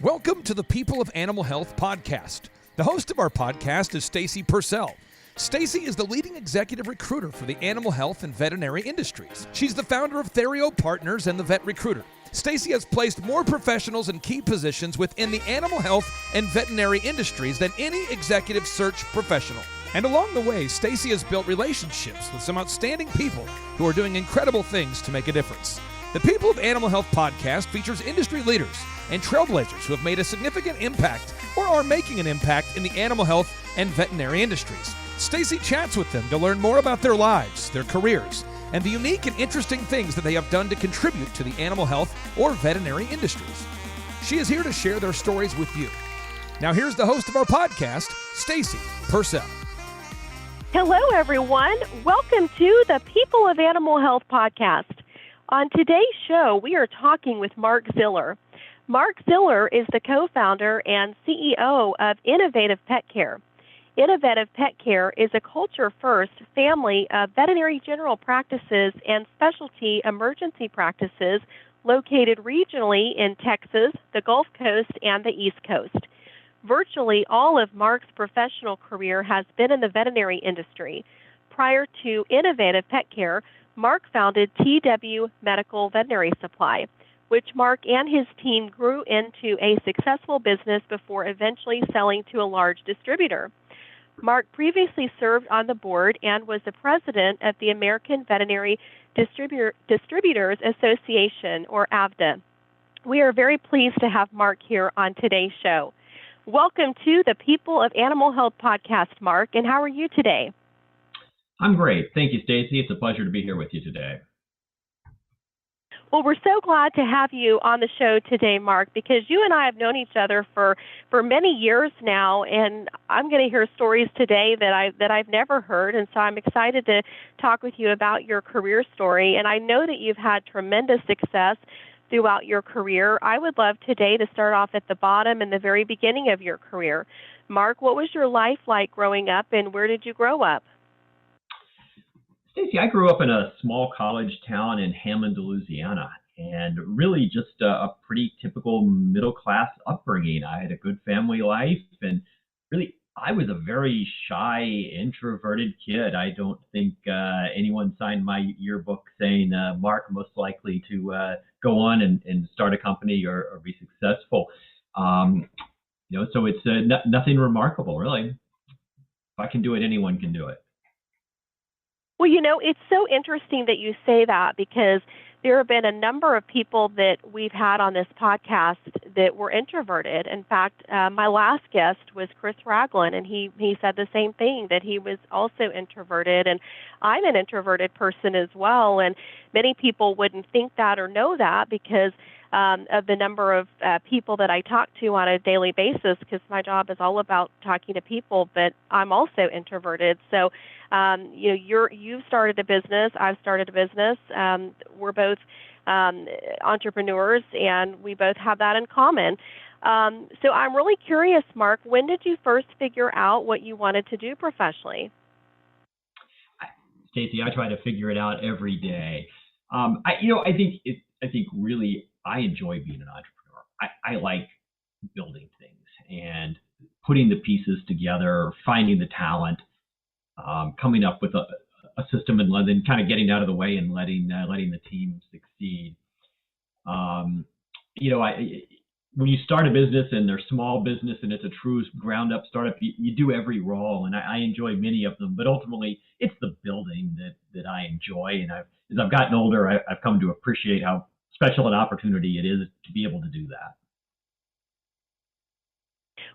Welcome to the People of Animal Health podcast. The host of our podcast is Stacy Purcell. Stacy is the leading executive recruiter for the animal health and veterinary industries. She's the founder of Therio Partners and the Vet Recruiter. Stacy has placed more professionals in key positions within the animal health and veterinary industries than any executive search professional. And along the way, Stacy has built relationships with some outstanding people who are doing incredible things to make a difference. The People of Animal Health podcast features industry leaders and trailblazers who have made a significant impact or are making an impact in the animal health and veterinary industries. Stacy chats with them to learn more about their lives, their careers, and the unique and interesting things that they have done to contribute to the animal health or veterinary industries. She is here to share their stories with you. Now here's the host of our podcast, Stacy Purcell. Hello, everyone. Welcome to the People of Animal Health podcast. On today's show, we are talking with Mark Ziller. Mark Ziller is the co-founder and CEO of Innovetive Petcare. Innovetive Petcare is a culture-first family of veterinary general practices and specialty emergency practices located regionally in Texas, the Gulf Coast, and the East Coast. Virtually all of Mark's professional career has been in the veterinary industry. Prior to Innovetive Petcare, Mark founded TW Medical Veterinary Supply, which Mark and his team grew into a successful business before eventually selling to a large distributor. Mark previously served on the board and was the president of the American Veterinary Distributors Association, or AVDA. We are very pleased to have Mark here on today's show. Welcome to the People of Animal Health podcast, Mark, and how are you today? I'm great. Thank you, Stacy. It's a pleasure to be here with you today. Well, we're so glad to have you on the show today, Mark, because you and I have known each other for many years now, and I'm going to hear stories today that I've never heard, and so I'm excited to talk with you about your career story. And I know that you've had tremendous success throughout your career. I would love today to start off at the bottom and the very beginning of your career. Mark, what was your life like growing up, and where did you grow up? Stacy, I grew up in a small college town in Hammond, Louisiana, and really just a pretty typical middle-class upbringing. I had a good family life, and really, I was a very shy, introverted kid. I don't think anyone signed my yearbook saying, Mark, most likely to go on and start a company or be successful. So it's nothing remarkable, really. If I can do it, anyone can do it. Well, it's so interesting that you say that, because there have been a number of people that we've had on this podcast that were introverted. In fact, my last guest was Chris Ragland, and he said the same thing, that he was also introverted. And I'm an introverted person as well, and many people wouldn't think that or know that because of the number of people that I talk to on a daily basis, because my job is all about talking to people, but I'm also introverted. So, you've started a business, I've started a business. We're both entrepreneurs, and we both have that in common. So I'm really curious, Mark, when did you first figure out what you wanted to do professionally? Stacy, I try to figure it out every day. I think really I enjoy being an entrepreneur. I like building things and putting the pieces together, finding the talent, coming up with a system, and then kind of getting out of the way and letting the team succeed. When you start a business and they're small business and it's a true ground up startup, you do every role, and I enjoy many of them. But ultimately, it's the building that I enjoy. And as I've gotten older, I've come to appreciate how special an opportunity it is to be able to do that.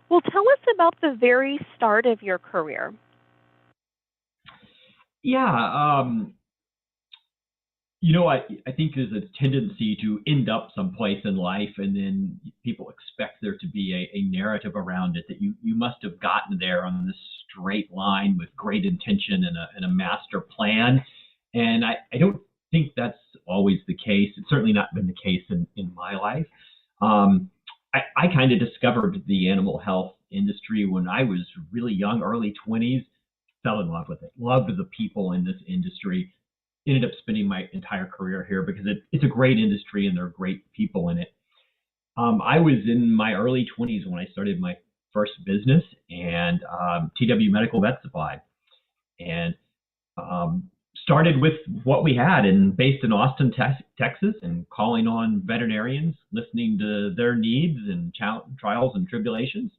Well, tell us about the very start of your career. Yeah, I think there's a tendency to end up someplace in life, and then people expect there to be a narrative around it, that you must have gotten there on this straight line with great intention and a master plan. And I don't think that's always the case. It's certainly not been the case in my life. I kind of discovered the animal health industry when I was really young, early 20s, fell in love with it, loved the people in this industry, ended up spending my entire career here because it's a great industry and there are great people in it. I was in my early 20s when I started my first business, and TW Medical Vet Supply, and um, started with what we had, and based in Austin, Texas, and calling on veterinarians, listening to their needs and trials and tribulations,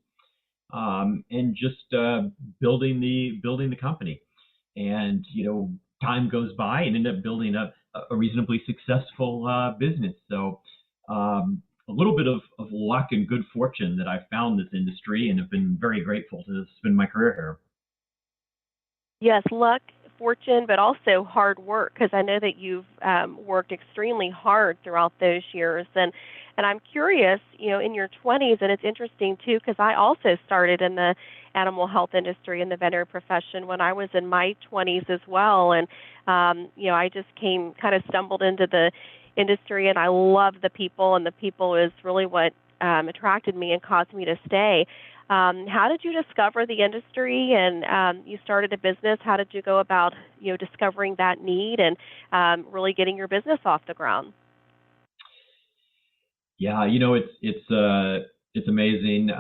and just building the company. And time goes by and end up building a reasonably successful business. So a little bit of luck and good fortune that I've found this industry, and have been very grateful to spend my career here. Yes, luck, fortune, but also hard work, because I know that you've worked extremely hard throughout those years. And I'm curious, in your 20s, and it's interesting too, because I also started in the animal health industry in the veterinary profession when I was in my 20s as well. And I just kind of stumbled into the industry, and I love the people, and the people is really what attracted me and caused me to stay. How did you discover the industry, and you started a business? How did you go about, discovering that need and really getting your business off the ground? Yeah, it's amazing.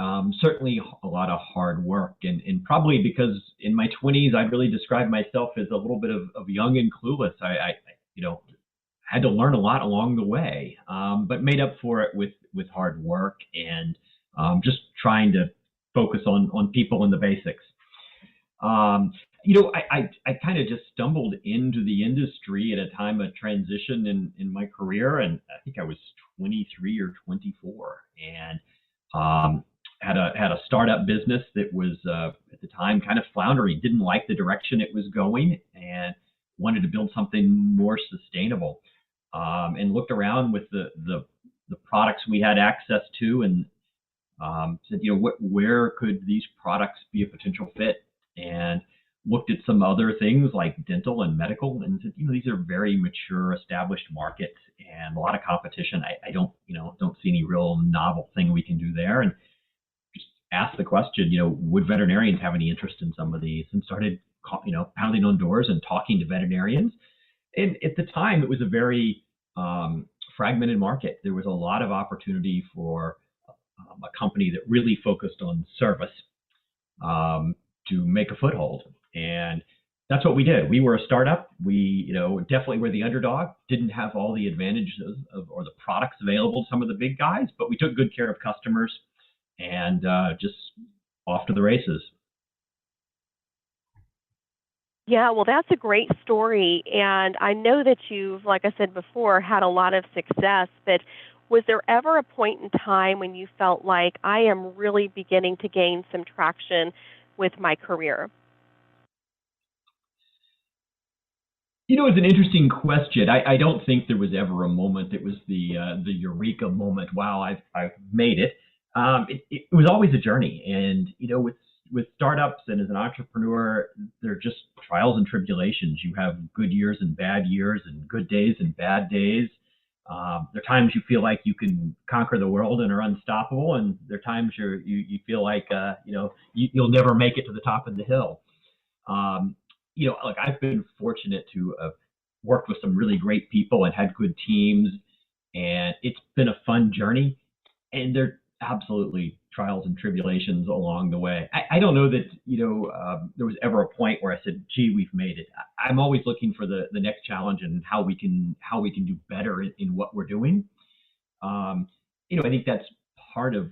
Certainly a lot of hard work, and probably because in my 20s I really described myself as a little bit of young and clueless. I had to learn a lot along the way, but made up for it with hard work, and just trying to focus on people and the basics. I kind of just stumbled into the industry at a time of transition in my career, and I think I was 23 or 24, and had a startup business that was at the time kind of floundering. Didn't like the direction it was going, and wanted to build something more sustainable. And looked around with the products we had access to, and said, where could these products be a potential fit? And looked at some other things like dental and medical, and said, these are very mature, established markets, and a lot of competition. I don't see any real novel thing we can do there. And just asked the question, would veterinarians have any interest in some of these? And started, pounding on doors and talking to veterinarians. And at the time, it was a very fragmented market. There was a lot of opportunity for a company that really focused on service to make a foothold. And that's what we did. We were a startup. We, definitely were the underdog. Didn't have all the advantages or the products available to some of the big guys, but we took good care of customers, and just off to the races. Yeah, well, that's a great story. And I know that you've, like I said before, had a lot of success, but was there ever a point in time when you felt like I am really beginning to gain some traction with my career? It's an interesting question. I don't think there was ever a moment that was the eureka moment. Wow, I've made it. It was always a journey, and with startups and as an entrepreneur, they're just trials and tribulations. You have good years and bad years, and good days and bad days. There are times you feel like you can conquer the world and are unstoppable, and there are times you feel like you'll never make it to the top of the hill. Look, I've been fortunate to have worked with some really great people and had good teams, and it's been a fun journey. And there are absolutely trials and tribulations along the way. I don't know that there was ever a point where I said, "Gee, we've made it." I'm always looking for the next challenge and how we can do better in what we're doing. I think that's part of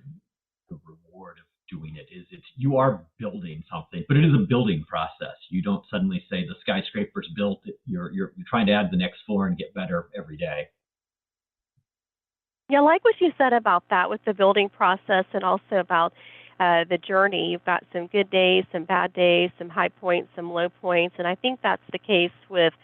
the reward of doing it. It's you are building something, but it is a building process. You don't suddenly say the skyscraper's built. You're trying to add the next floor and get better every day. Yeah, I like what you said about that with the building process, and also about the journey. You've got some good days, some bad days, some high points, some low points, and I think that's the case with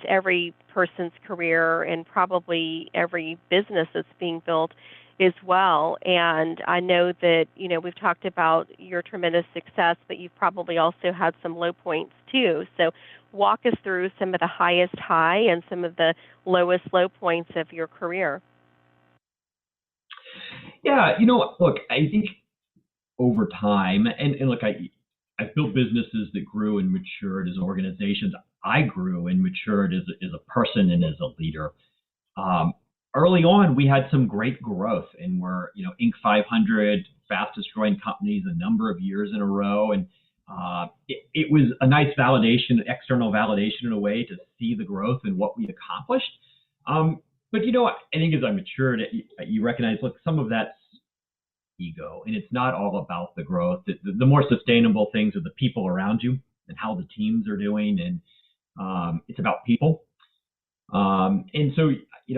every person's career, and probably every business that's being built as well. And I know that we've talked about your tremendous success, but you've probably also had some low points too. So walk us through some of the highest high and some of the lowest low points of your career. Yeah, look, I think over time, and look, I've built businesses that grew and matured as organizations. I grew and matured as a person and as a leader. early on, we had some great growth, and we're, Inc. 500 fastest growing companies a number of years in a row. And it was a nice validation, external validation in a way, to see the growth and what we accomplished. But I think as I matured, you recognize, look, some of that's ego, and it's not all about the growth. The more sustainable things are the people around you and how the teams are doing, and it's about people. And so,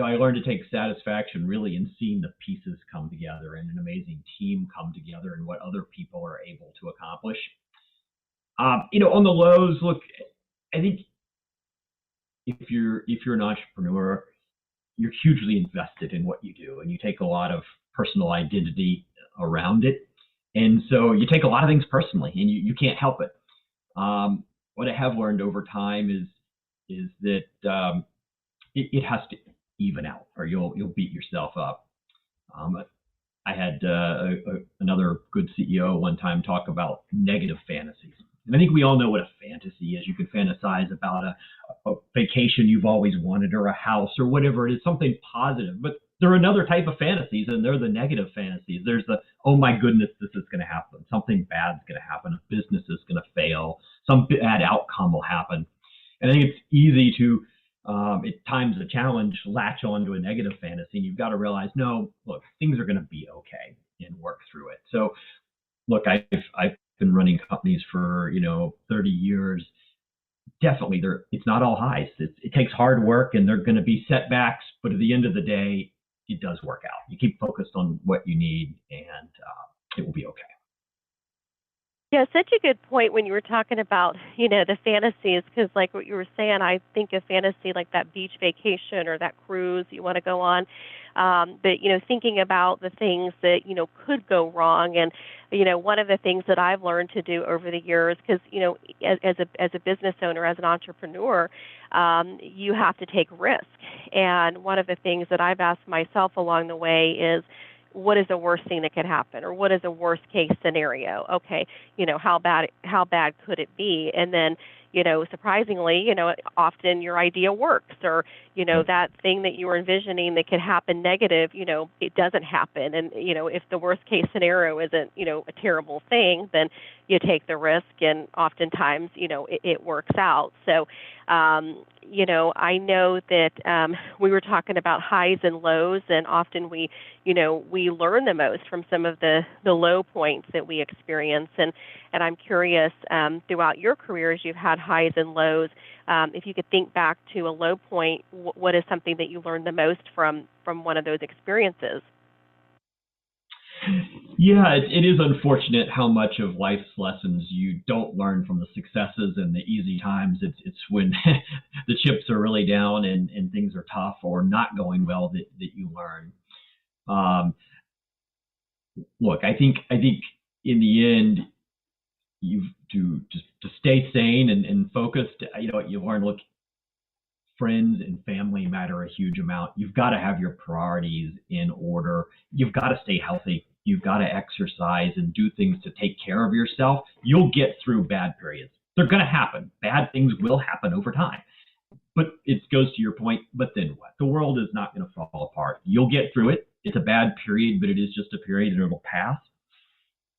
I learned to take satisfaction really in seeing the pieces come together and an amazing team come together and what other people are able to accomplish. On the lows, look, I think if you're an entrepreneur, you're hugely invested in what you do, and you take a lot of personal identity around it. And so you take a lot of things personally, and you can't help it. What I have learned over time is that it has to even out, or you'll beat yourself up. I had another good CEO one time talk about negative fantasies. And I think we all know what a fantasy is. You can fantasize about a vacation you've always wanted, or a house, or whatever it is, something positive. But there are another type of fantasies, and they're the negative fantasies. There's the, oh my goodness, this is going to happen. Something bad's going to happen. A business is going to fail. Some bad outcome will happen. And I think it's easy to, at times, a challenge, latch on to a negative fantasy. And you've got to realize, no, look, things are going to be okay, and work through it. So, look, I've been running companies for 30 years. Definitely, it's not all highs. It takes hard work, and there are going to be setbacks. But at the end of the day, it does work out. You keep focused on what you need, and it will be okay. Yeah, such a good point when you were talking about, the fantasies, because like what you were saying, I think of fantasy like that beach vacation or that cruise you want to go on. But, thinking about the things that, could go wrong. And, one of the things that I've learned to do over the years, because, as a business owner, as an entrepreneur, you have to take risk. And one of the things that I've asked myself along the way is, what is the worst thing that could happen, or what is a worst case scenario? Okay, how bad could it be? And then, surprisingly, often your idea works, or, that thing that you were envisioning that could happen negative, it doesn't happen. And, if the worst case scenario isn't, a terrible thing, then you take the risk, and oftentimes, it works out. So, I know that we were talking about highs and lows, and often we learn the most from some of the low points that we experience. And I'm curious, throughout your careers, you've had highs and lows. If you could think back to a low point, what is something that you learned the most from one of those experiences? Yeah, it is unfortunate how much of life's lessons you don't learn from the successes and the easy times. It's when the chips are really down and things are tough or not going well that you learn. Look, I think in the end, you've to stay sane and focused. You learn, look, friends and family matter a huge amount. You've got to have your priorities in order. You've got to stay healthy. You've got to exercise and do things to take care of yourself. You'll get through bad periods. They're going to happen. Bad things will happen over time. But it goes to your point, but then what? The world is not going to fall apart. You'll get through it. It's a bad period, but it is just a period and it'll pass.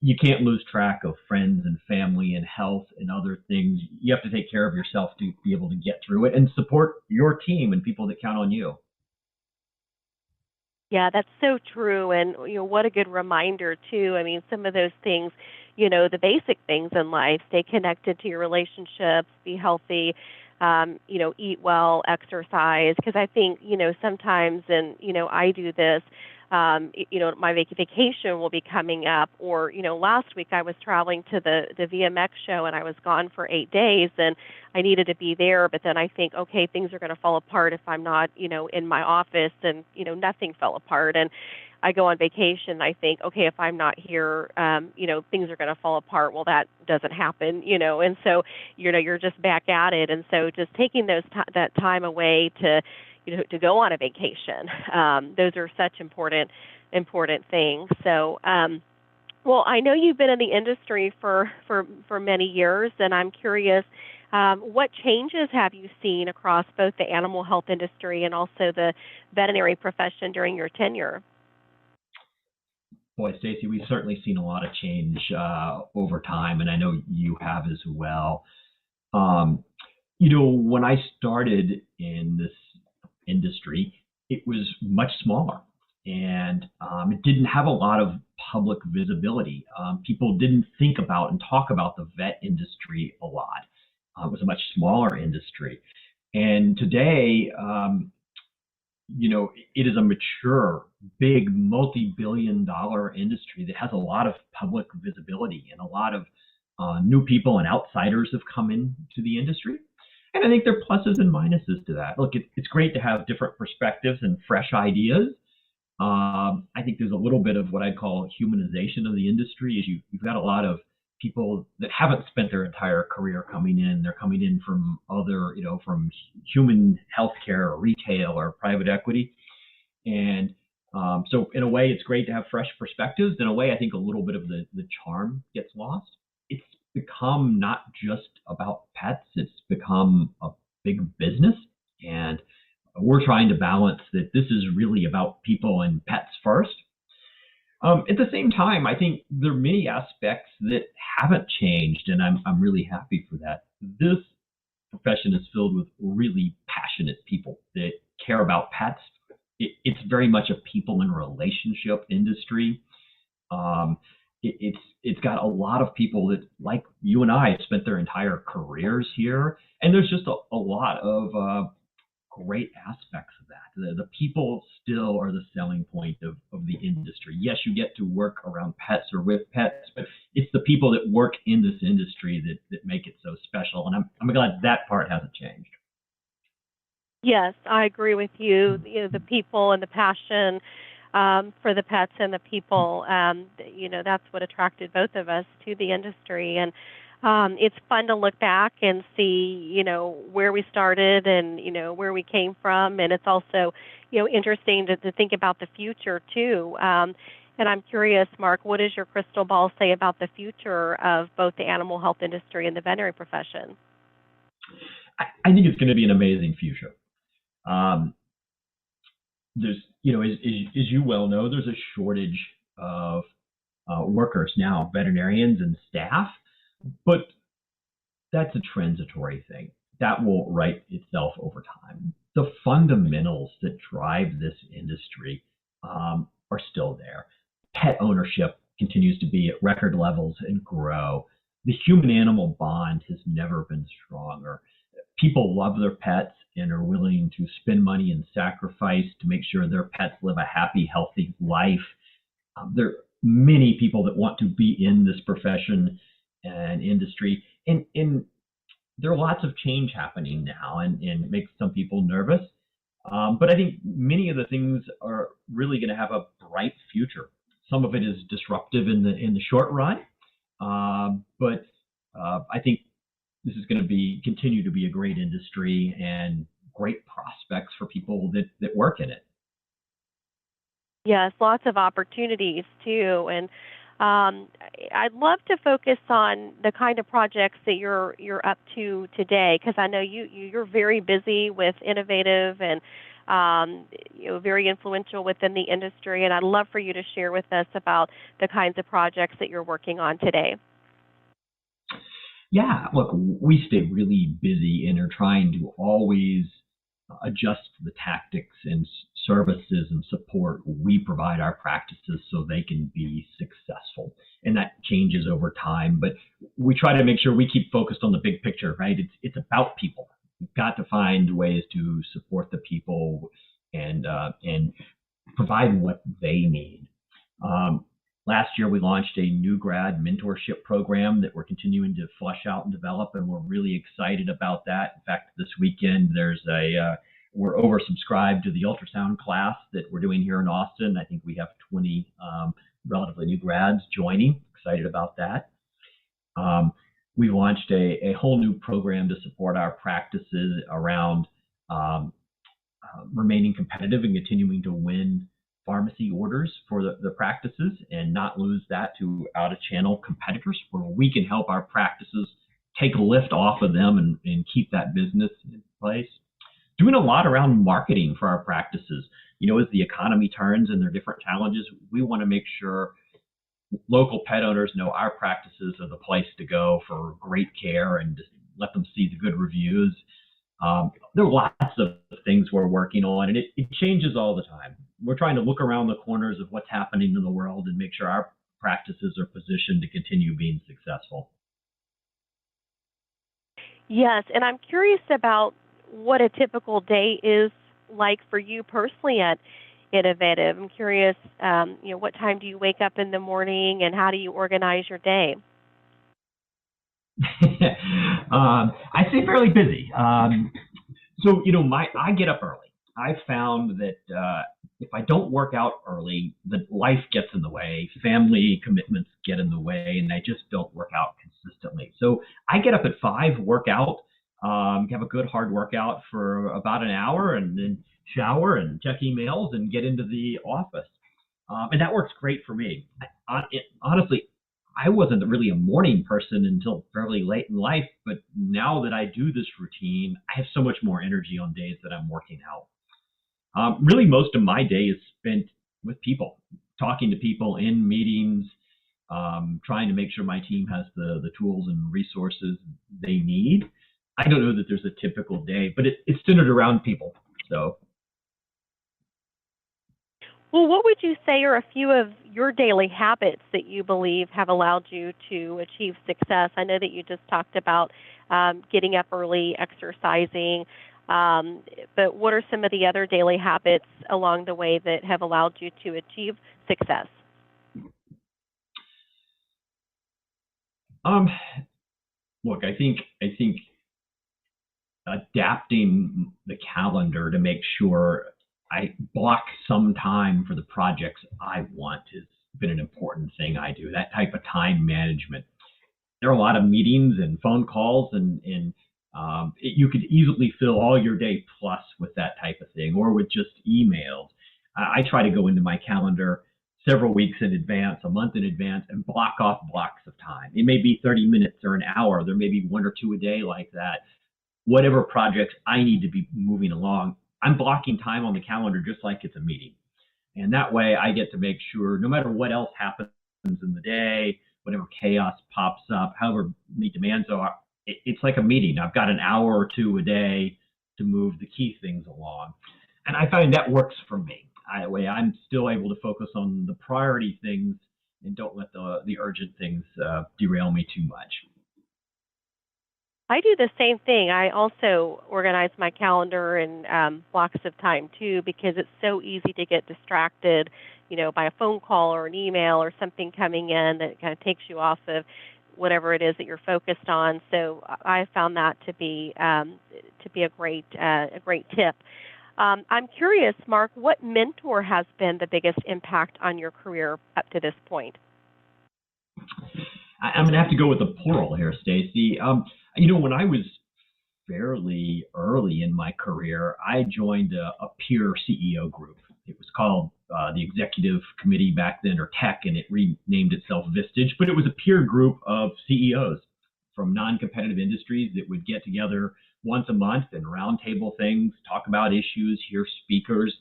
You can't lose track of friends and family and health and other things. You have to take care of yourself to be able to get through it and support your team and people that count on you. Yeah, that's so true. And, what a good reminder, too. I mean, some of those things, the basic things in life, stay connected to your relationships, be healthy, eat well, exercise. Because I think, sometimes, and, I do this, my vacation will be coming up, or, last week I was traveling to the VMX show and I was gone for 8 days and I needed to be there, but then I think, okay, things are going to fall apart if I'm not, in my office, and, nothing fell apart. And I go on vacation and I think, okay, if I'm not here, things are going to fall apart. Well, that doesn't happen, and so, you're just back at it. And so just taking that time away to go on a vacation. Those are such important things. So, well, I know you've been in the industry for many years, and I'm curious, What changes have you seen across both the animal health industry and also the veterinary profession during your tenure? Boy, Stacy, we've certainly seen a lot of change over time, and I know you have as well. Um, when I started in this industry, it was much smaller, and it didn't have a lot of public visibility. People didn't think about and talk about the vet industry a lot. It was a much smaller industry. And today, it is a mature, big, multi-billion-dollar industry that has a lot of public visibility, and a lot of new people and outsiders have come into the industry. And I think there are pluses and minuses to that. Look, it's great to have different perspectives and fresh ideas. I think there's a little bit of what I call humanization of the industry. Is you've got a lot of people that haven't spent their entire career coming in. They're coming in from other, from human healthcare or retail or private equity. And so in a way, it's great to have fresh perspectives. In a way, I think a little bit of the charm gets lost. It's become not just about pets. It's become a big business. And we're trying to balance that this is really about people and pets first. At the same time, I think there are many aspects that haven't changed, and I'm really happy for that. This profession is filled with really passionate people that care about pets. It's very much a people and relationship industry. It's got a lot of people that, like you and I, have spent their entire careers here, and there's just a lot of great aspects of that. The people still are the selling point of the industry. Yes, you get to work around pets or with pets, but it's the people that work in this industry that make it so special. And I'm glad that part hasn't changed. Yes, I agree with you. The people and the passion for the pets and the people. That's what attracted both of us to the industry. And it's fun to look back and see, where we started and, where we came from. And it's also, interesting to think about the future too. And I'm curious, Mark, what does your crystal ball say about the future of both the animal health industry and the veterinary profession? I think it's going to be an amazing future. There's, as you well know, there's a shortage of workers now, veterinarians and staff. But that's a transitory thing. That will right itself over time. The fundamentals that drive this industry are still there. Pet ownership continues to be at record levels and grow. The human-animal bond has never been stronger. People love their pets and are willing to spend money and sacrifice to make sure their pets live a happy, healthy life. There are many people that want to be in this profession and industry, and there are lots of change happening now, and it makes some people nervous. But I think many of the things are really going to have a bright future. Some of it is disruptive in the short run, but I think this is going to continue to be a great industry and great prospects for people that work in it. Yes, lots of opportunities too, and I'd love to focus on the kind of projects that you're up to today, because I know you're very busy with Innovetive and very influential within the industry, and I'd love for you to share with us about the kinds of projects that you're working on today. Yeah, look, we stay really busy and are trying to always adjust the tactics and services and support we provide our practices so they can be successful. And that changes over time, but we try to make sure we keep focused on the big picture, right? It's about people. We've got to find ways to support the people and provide what they need. Last year, we launched a new grad mentorship program that we're continuing to flesh out and develop, and we're really excited about that. In fact, this weekend, we're oversubscribed to the ultrasound class that we're doing here in Austin. I think we have 20 relatively new grads joining. Excited about that. We launched a whole new program to support our practices around remaining competitive and continuing to win pharmacy orders for the practices and not lose that to out-of-channel competitors, where we can help our practices take a lift off of them and keep that business in place. Doing a lot around marketing for our practices. As the economy turns and there are different challenges, we want to make sure local pet owners know our practices are the place to go for great care and just let them see the good reviews. There are lots of things we're working on, and it changes all the time. We're trying to look around the corners of what's happening in the world and make sure our practices are positioned to continue being successful. Yes, and I'm curious about what a typical day is like for you personally at Innovative. I'm curious, what time do you wake up in the morning, and how do you organize your day? I stay fairly busy. So I get up early. I found that if I don't work out early, the life gets in the way, family commitments get in the way, and I just don't work out consistently. So I get up at 5, work out, have a good hard workout for about an hour, and then shower and check emails and get into the office. And that works great for me. Honestly, I wasn't really a morning person until fairly late in life, but now that I do this routine, I have so much more energy on days that I'm working out. Really, most of my day is spent with people, talking to people in meetings, trying to make sure my team has the tools and resources they need. I don't know that there's a typical day, but it's centered around people. So. Well, what would you say are a few of your daily habits that you believe have allowed you to achieve success? I know that you just talked about getting up early, exercising, but what are some of the other daily habits along the way that have allowed you to achieve success? Look, I think adapting the calendar to make sure I block some time for the projects I want has been an important thing I do, that type of time management. There are a lot of meetings and phone calls, and you could easily fill all your day plus with that type of thing, or with just emails. I try to go into my calendar several weeks in advance, a month in advance, and block off blocks of time. It may be 30 minutes or an hour. There may be 1 or 2 a day like that. Whatever projects I need to be moving along, I'm blocking time on the calendar just like it's a meeting. And that way I get to make sure no matter what else happens in the day, whatever chaos pops up, however many demands are, it's like a meeting. I've got an hour or 2 a day to move the key things along. And I find that works for me. That way I'm still able to focus on the priority things and don't let the urgent things derail me too much. I do the same thing. I also organize my calendar in blocks of time too, because it's so easy to get distracted, by a phone call or an email or something coming in that kind of takes you off of whatever it is that you're focused on. So I found that to be a great tip. I'm curious, Mark, what mentor has been the biggest impact on your career up to this point? I'm going to have to go with the plural here, Stacy. When I was fairly early in my career, I joined a peer CEO group. It was called the Executive Committee back then, or TEC, and it renamed itself Vistage. But it was a peer group of CEOs from non-competitive industries that would get together once a month and roundtable things, talk about issues, hear speakers.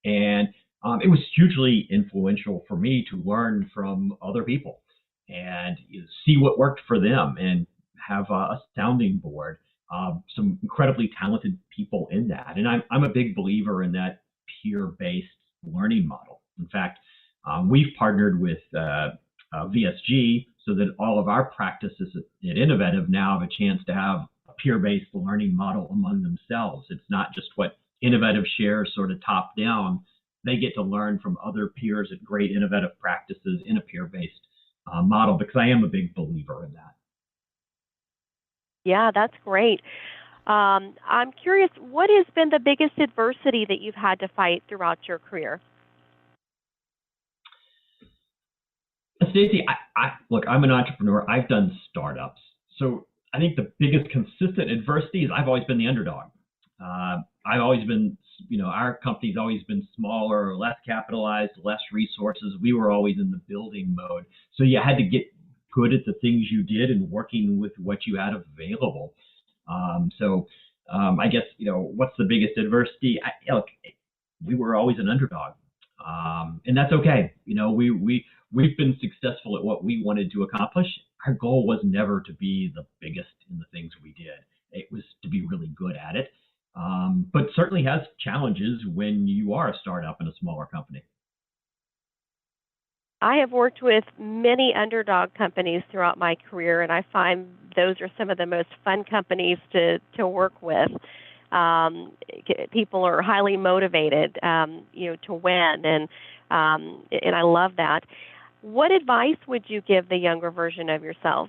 And it was hugely influential for me to learn from other people and see what worked for them and have a sounding board, some incredibly talented people in that. And I'm a big believer in that peer-based learning model. In fact, we've partnered with VSG so that all of our practices at Innovative now have a chance to have a peer-based learning model among themselves. It's not just what Innovative shares sort of top down. They get to learn from other peers at great Innovative practices in a peer-based model, because I am a big believer in that. Yeah, that's great. I'm curious, what has been the biggest adversity that you've had to fight throughout your career? Stacey, look, I'm an entrepreneur. I've done startups. So I think the biggest consistent adversity is I've always been the underdog. I've always been, our company's always been smaller, less capitalized, less resources. We were always in the building mode. So you had to get good at the things you did and working with what you had available. I guess, what's the biggest adversity? Look, we were always an underdog, and that's okay. We've been successful at what we wanted to accomplish. Our goal was never to be the biggest in the things we did. It was to be really good at it, but certainly has challenges when you are a startup in a smaller company. I have worked with many underdog companies throughout my career, and I find those are some of the most fun companies to work with. People are highly motivated, to win, and I love that. What advice would you give the younger version of yourself?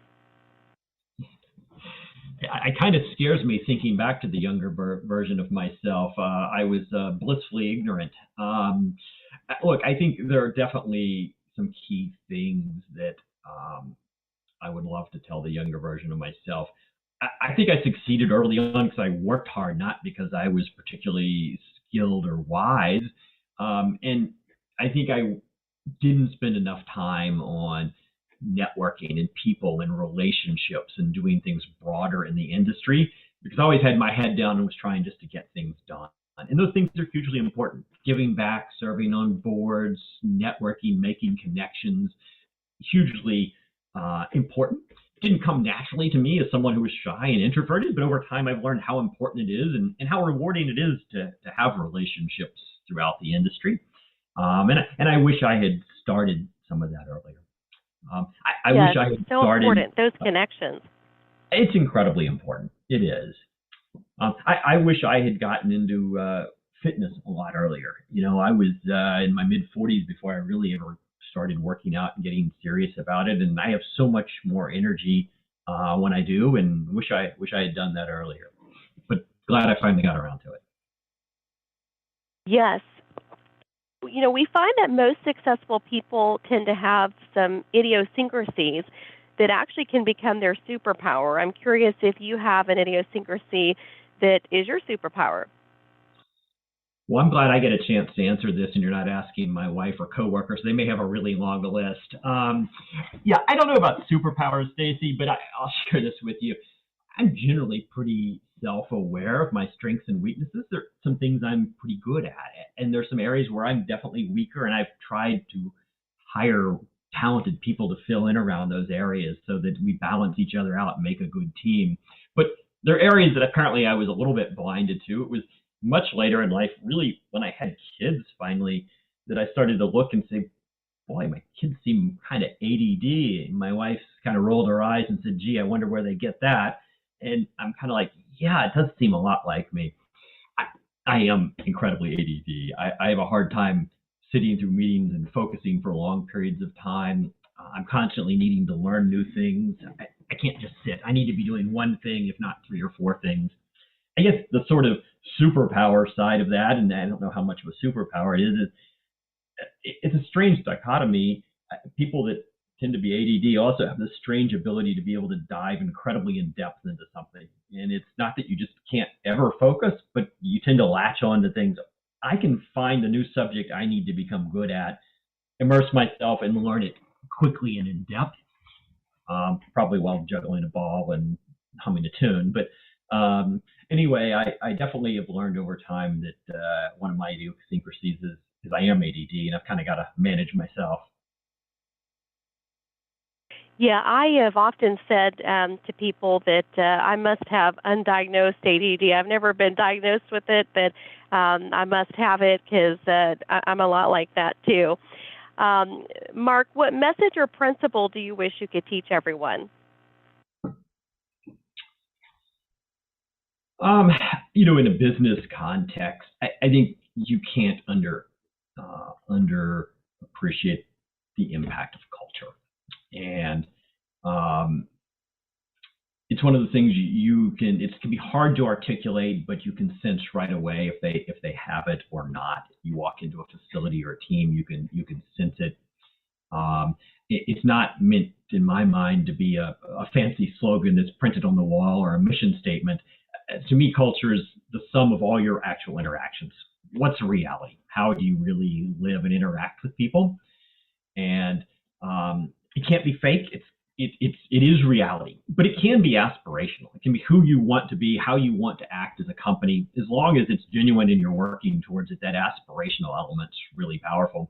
It kind of scares me thinking back to the younger version of myself. I was blissfully ignorant. Look, I think there are definitely some key things that I would love to tell the younger version of myself. I think I succeeded early on because I worked hard, not because I was particularly skilled or wise. And I think I didn't spend enough time on networking and people and relationships and doing things broader in the industry, because I always had my head down and was trying just to get things done. And those things are hugely important. Giving back, serving on boards, networking, making connections, hugely important. It didn't come naturally to me as someone who was shy and introverted, but over time I've learned how important it is and how rewarding it is to have relationships throughout the industry. And I wish I had started some of that earlier. I wish I had so started. Important, those connections. It's incredibly important. It is. I wish I had gotten into fitness a lot earlier. I was in my mid-40s before I really ever started working out and getting serious about it, and I have so much more energy when I do, and wish I had done that earlier. But glad I finally got around to it. Yes. We find that most successful people tend to have some idiosyncrasies that actually can become their superpower. I'm curious if you have an idiosyncrasy that is your superpower. Well, I'm glad I get a chance to answer this and you're not asking my wife or coworkers. They may have a really long list. I don't know about superpowers, Stacy, but I'll share this with you. I'm generally pretty self-aware of my strengths and weaknesses. There are some things I'm pretty good at, and there's some areas where I'm definitely weaker, and I've tried to hire talented people to fill in around those areas so that we balance each other out and make a good team. But there are areas that apparently I was a little bit blinded to. It was much later in life, really when I had kids finally, that I started to look and say, boy, my kids seem kind of ADD. And my wife kind of rolled her eyes and said, gee, I wonder where they get that. And I'm kind of like, yeah, it does seem a lot like me. I am incredibly ADD. I have a hard time sitting through meetings and focusing for long periods of time. I'm constantly needing to learn new things. I can't just sit. I need to be doing one thing, if not 3 or 4 things. I guess the sort of superpower side of that, and I don't know how much of a superpower it is it's a strange dichotomy. People that tend to be ADD also have this strange ability to be able to dive incredibly in depth into something. And it's not that you just can't ever focus, but you tend to latch on to things. I can find a new subject I need to become good at, immerse myself and learn it quickly and in depth, probably while juggling a ball and humming a tune. But anyway, I definitely have learned over time that one of my idiosyncrasies is I am ADD, and I've kind of got to manage myself. Yeah, I have often said to people that I must have undiagnosed ADD. I've never been diagnosed with it, but I must have it because I'm a lot like that too. Mark, what message or principle do you wish you could teach everyone? In a business context, I think you can't underappreciate the impact of culture. And it's one of the things it can be hard to articulate, but you can sense right away if they have it or not. You walk into a facility or a team, you can sense it. It's not meant, in my mind, to be a fancy slogan that's printed on the wall or a mission statement. To me, culture is the sum of all your actual interactions. What's reality? How do you really live and interact with people? And it can't be fake. it is reality, but it can be aspirational. It can be who you want to be, how you want to act as a company. As long as it's genuine and you're working towards it, that aspirational element's really powerful.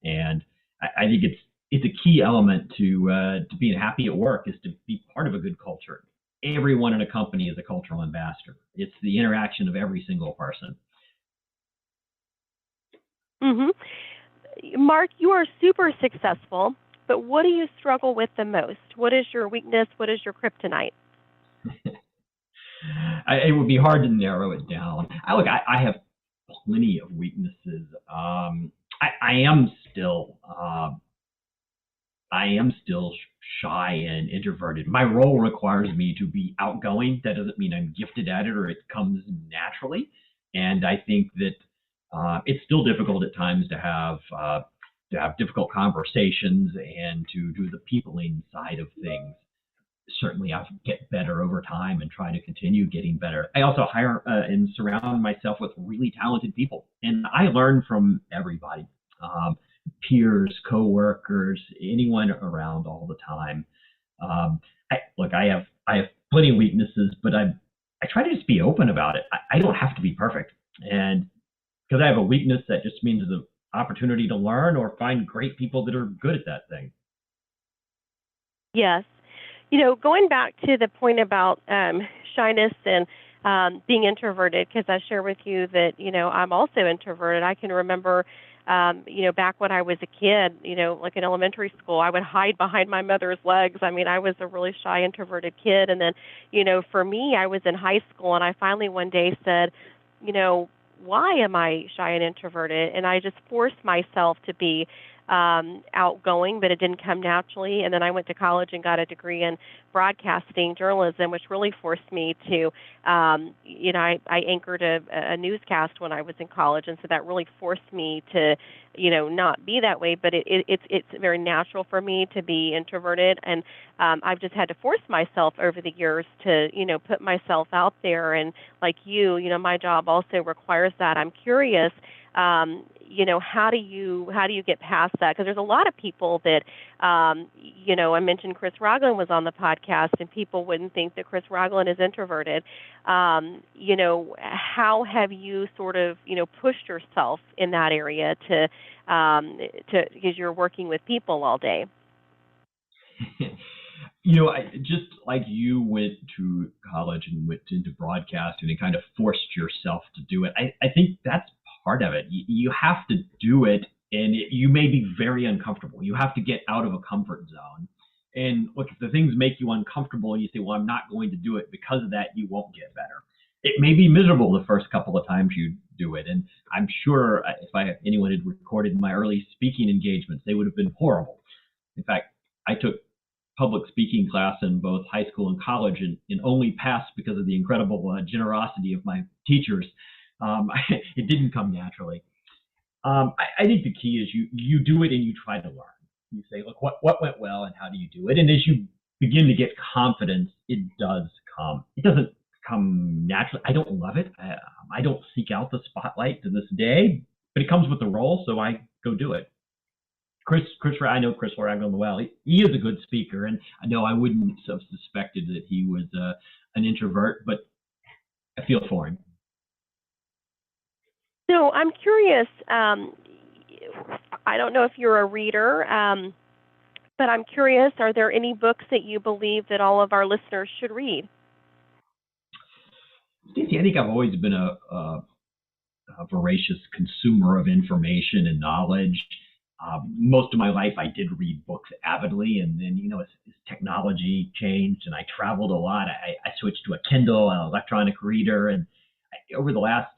And I think it's a key element to being happy at work is to be part of a good culture. Everyone in a company is a cultural ambassador. It's the interaction of every single person. Mm-hmm. Mark, you are super successful, but what do you struggle with the most? What is your weakness? What is your kryptonite? It would be hard to narrow it down. I have plenty of weaknesses. I am still shy and introverted. My role requires me to be outgoing. That doesn't mean I'm gifted at it or it comes naturally. And I think that it's still difficult at times to have difficult conversations and to do the peopling side of things. Certainly, I get better over time and try to continue getting better. I also hire and surround myself with really talented people, and I learn from everybody, peers, coworkers, anyone around all the time. I have plenty of weaknesses, but I try to just be open about it. I don't have to be perfect, and because I have a weakness, that just means the opportunity to learn or find great people that are good at that thing. Yes. Going back to the point about shyness and being introverted, because I share with you that, I'm also introverted. I can remember, back when I was a kid, like in elementary school, I would hide behind my mother's legs. I mean, I was a really shy, introverted kid. And then, for me, I was in high school, and I finally one day said, why am I shy and introverted? And I just forced myself to be outgoing, but it didn't come naturally. And then I went to college and got a degree in broadcasting journalism, which really forced me to, I anchored a newscast when I was in college, and so that really forced me to, not be that way. But it's very natural for me to be introverted, and I've just had to force myself over the years to, put myself out there. And like you, my job also requires that. I'm curious. How do you get past that? Because there's a lot of people that, I mentioned Chris Ragland was on the podcast, and people wouldn't think that Chris Ragland is introverted. How have you sort of, pushed yourself in that area to because you're working with people all day? I just like you went to college and went into broadcasting and kind of forced yourself to do it. I think that's part of it. You have to do it, and you may be very uncomfortable. You have to get out of a comfort zone. And look, if the things make you uncomfortable and you say, well, I'm not going to do it because of that, you won't get better. It may be miserable the first couple of times you do it. And I'm sure if anyone had recorded my early speaking engagements, they would have been horrible. In fact, I took public speaking class in both high school and college and only passed because of the incredible generosity of my teachers. It didn't come naturally. I think the key is you do it and you try to learn. You say, look, what went well and how do you do it? And as you begin to get confidence, it does come. It doesn't come naturally. I don't love it. I don't seek out the spotlight to this day, but it comes with the role, so I go do it. I know Chris Ragland well. He is a good speaker, and I know I wouldn't have suspected that he was an introvert, but I feel for him. So I'm curious, I don't know if you're a reader, but I'm curious, are there any books that you believe that all of our listeners should read? Stacey, I think I've always been a voracious consumer of information and knowledge. Most of my life, I did read books avidly, and then, as technology changed and I traveled a lot, I switched to a Kindle, an electronic reader, and over the last,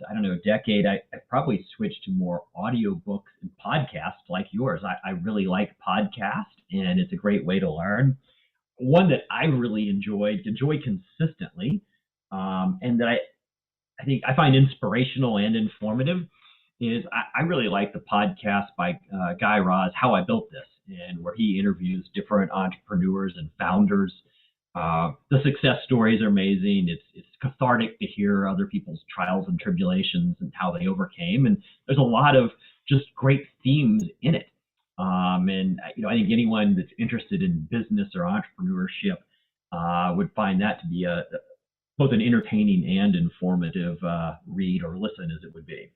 decade, I've probably switched to more audiobooks and podcasts like yours. I really like podcasts, and it's a great way to learn. One that I really enjoy consistently, and that I think I find inspirational and informative is I really like the podcast by Guy Raz, How I Built This, and where he interviews different entrepreneurs and founders. The success stories are amazing. It's cathartic to hear other people's trials and tribulations and how they overcame. And there's a lot of just great themes in it. And I think anyone that's interested in business or entrepreneurship would find that to be both an entertaining and informative read or listen as it would be.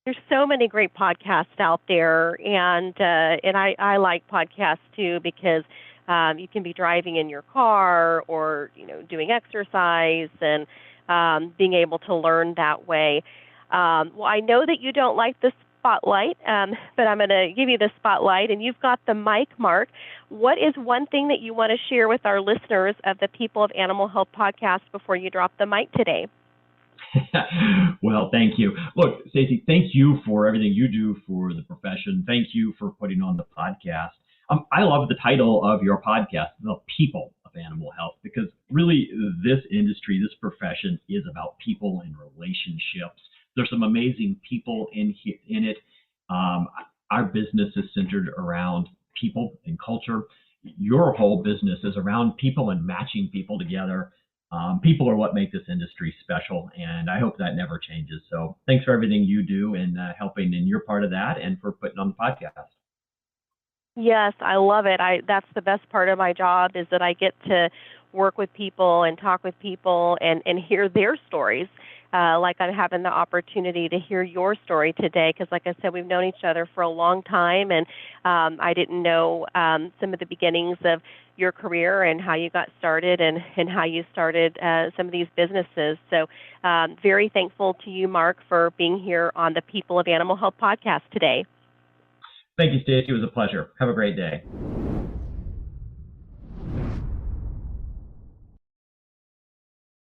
There's so many great podcasts out there, and I like podcasts too because you can be driving in your car or doing exercise and being able to learn that way. Well, I know that you don't like the spotlight, but I'm going to give you the spotlight, and you've got the mic, Mark. What is one thing that you want to share with our listeners of the People of Animal Health podcast before you drop the mic today? Well, thank you. Look, Stacey, thank you for everything you do for the profession. Thank you for putting on the podcast. I love the title of your podcast, The People of Animal Health, because really this industry, this profession is about people and relationships. There's some amazing people in it. Our business is centered around people and culture. Your whole business is around people and matching people together. People are what make this industry special, and I hope that never changes. So thanks for everything you do and helping in your part of that and for putting on the podcast. Yes, I love it. That's the best part of my job is that I get to work with people and talk with people and hear their stories. Like I'm having the opportunity to hear your story today because, like I said, we've known each other for a long time, and I didn't know some of the beginnings of your career and how you got started and how you started some of these businesses. So very thankful to you, Mark, for being here on the People of Animal Health podcast today. Thank you, Stacey. It was a pleasure. Have a great day.